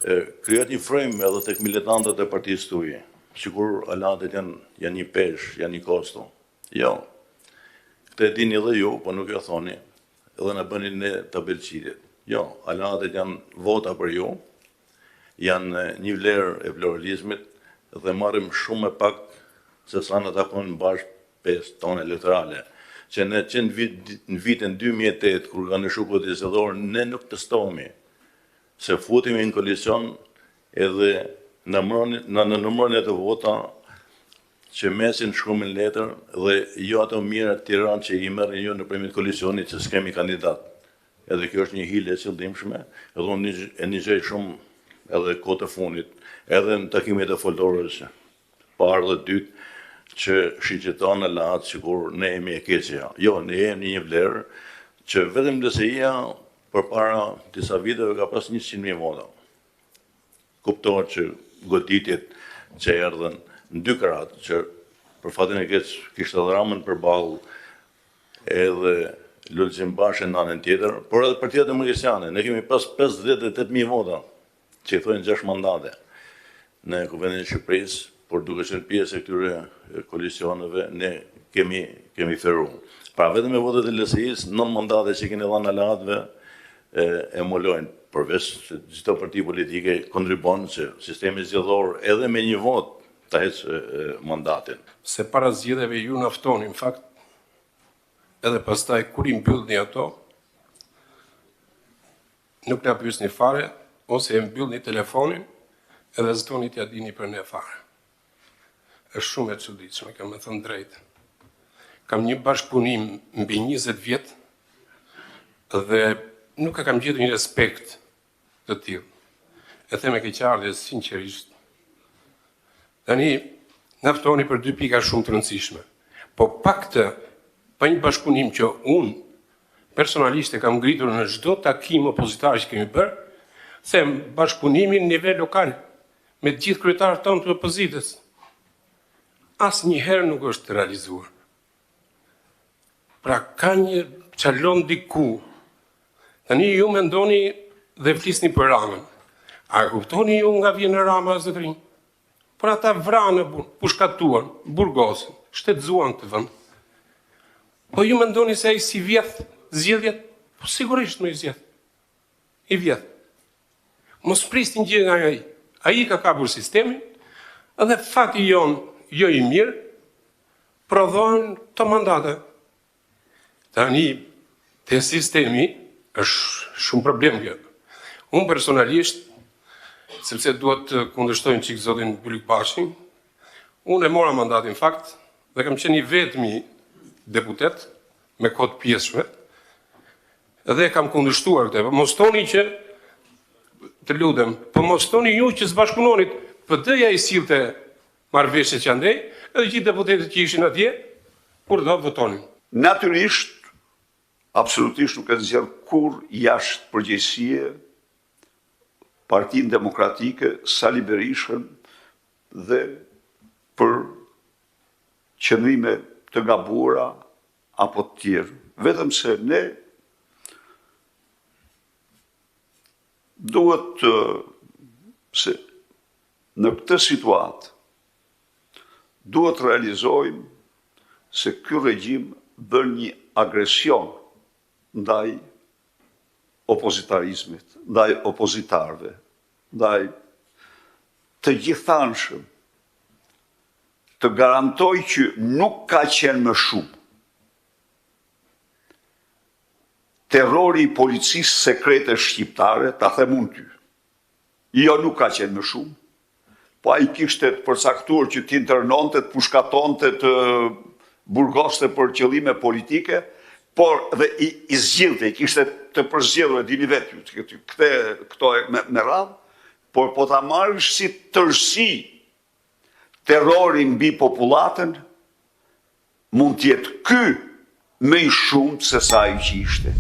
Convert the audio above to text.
Krijohet një frym edhe tek militantët e partisë tuaj, sikur alatet janë një peshë, janë një kosto. Jo. Këtë e dini edhe ju, po nuk jo thoni, edhe na bëni ne tabelqitjet. Jo, alatet janë vota për ju, janë një vlerë e pluralizmit dhe marrim shumë më pak se sa në takojnë bashkë 5 tonë elektorale. Që në vitin 2008, kur ka në shukët i zedhorë, ne nuk testohemi, se futemi në koalicion edhe në numërën e të vota që mesin shkrumin letër dhe jo ato mirë të Tiranë që i merrin ju në nëpërmjet koalicionit që s'kemi kandidat. Edhe kjo është një hile e qëllimshme, edhe unë e njëjë shumë edhe kohë të fundit, edhe në takimet e foltorës parë dhe dytë, që shqyqeton në latë sikur ne jemi e keqja. Jo, ne jemi një vlerë që vetëm LSI-ja për para disa viteve ka pas 100.000 vota. Kuptohet që goditjet që erdhen në 2 kratë, që për fatin e keq kishte edhe Ramën përballë edhe Lulzim Bashe në anën tjetër, por edhe Partia Demokratike, ne kemi pas 58.000 vota, që i thojnë 6 mandate në Kuvendin e Shqipërisë, por duke qenë pjesë e këtyre koalicioneve, ne kemi feru. Pra vetëm me votet e LSI-s, 9 mandate që keni dhënë alatëve e molojnë, përveç se çdo parti politike kontribon që sistemi zgjedhor edhe me një vot ta heqë mandatin. Se para zgjedhjeve ju na ftoni, në fakt, edhe pastaj kur i mbyllni ato, nuk na pyesni fare, ose e mbyllni telefonin, edhe s'doni t'ja dini për ne fare. Është shumë e çuditshme, kam të thënë drejtë. Kam një bashkëpunim mbi 20 vjet dhe nuk e kam gjetur një respekt të tillë. E them me keqardhje sinqerisht. Tani na ftoni për 2 pika shumë të rëndësishme. Po pa një bashkëpunim që unë personalisht e kam ngritur në çdo takim opozitar që kemi bërë, them bashkëpunimin në nivel lokal me të gjithë kryetarët tonë të opozitës. Asnjëherë nuk është realizuar. Pra ka një çalon diku. Tani ju mendoni dhe flisni për Ramën. A kuptoni ju nga vjen Rama zotërin? Por ata vranë, pushkatuan, burgosin, shtetëzuan këtë vend. Po ju mendoni se ai si vjedh zgjedhjet? Po sigurisht më i zgjedh. I vjedh. Mos prisni gjë nga ai. Ai ka kapur sistemin, edhe fati jon jo i mirë, prodhojnë të mandate. Tani, te sistemi, është shumë problem kjo. Unë personalisht, sepse duhet të kundërshtojnë qikë zotin Bylik Bashin, unë e mora mandatin fakt, dhe kam qenë i vetmi deputet, me kohë pjesshme, dhe kam kundërshtuar këtë. Po mos toni që, të lutem, po mos toni ju që s'bashkëpunonit, PD-ja i sillte marrëveshje që andej, edhe gjithë deputetët që ishin atje, kur do votonin. Natyrisht, absolutisht nuk e nxjerr kur jashtë përgjegjësie Partinë Demokratike, Sali Berishën dhe për qëndrime të gabuara apo të tjerë. Vetëm se ne duhet se në këtë situatë duhet realizojmë se ky regjim bën një agresion ndaj opozitarizmit, ndaj opozitarëve, ndaj të gjithanshëm, të garantoj që nuk ka qenë më shumë terrori i policisë sekrete shqiptare, ta them unë ty. Jo, nuk ka qenë më shumë. Po ai kishte të përcaktuar që t'internonte, të pushkatonte, të burgoste për qëllime politike, por dhe i zgjidhte, i kishte të përzgjedhur, e dini vetë ju, këto me radhë, por po ta marrësh si tërësi terrori mbi popullatën, mund të jetë ky më i shumtë se sa ai që ishte.